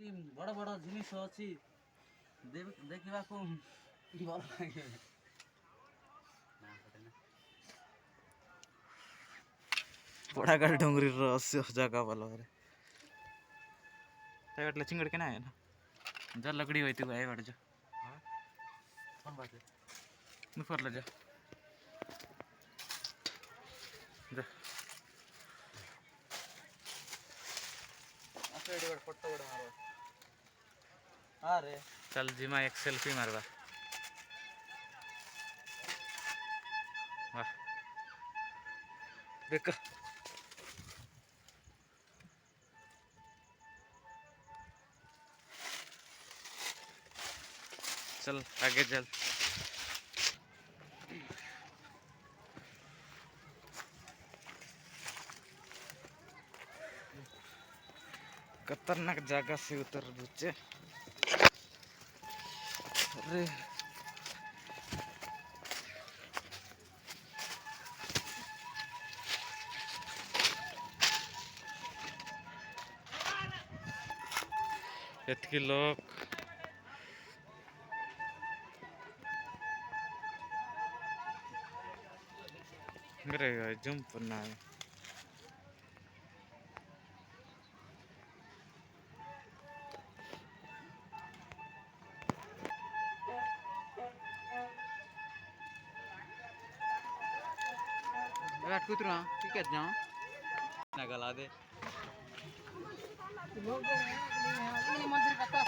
କି ବଡ଼ ବଡ଼ ଜିନିଷ ଅଛି ଦେଖିବାକୁ ଭଲ ଲାଗେ। पढ़ाकर डोंगरी रहस्य जगह वाला रे ते चिंगड़ के ना है ना जा लकड़ी होती है बैठ जा कौन बात है ऊपर ले जा जा फोटो मारो हाँ रे चल जीमा एक सेल्फी मारवा वाह देख चल आगे चल खतरनाक जगह से उतर बच्चे अरे इतके लोग जंप करना है कुतरा ठीक है जाओ ना गला दे लोग मंदिर का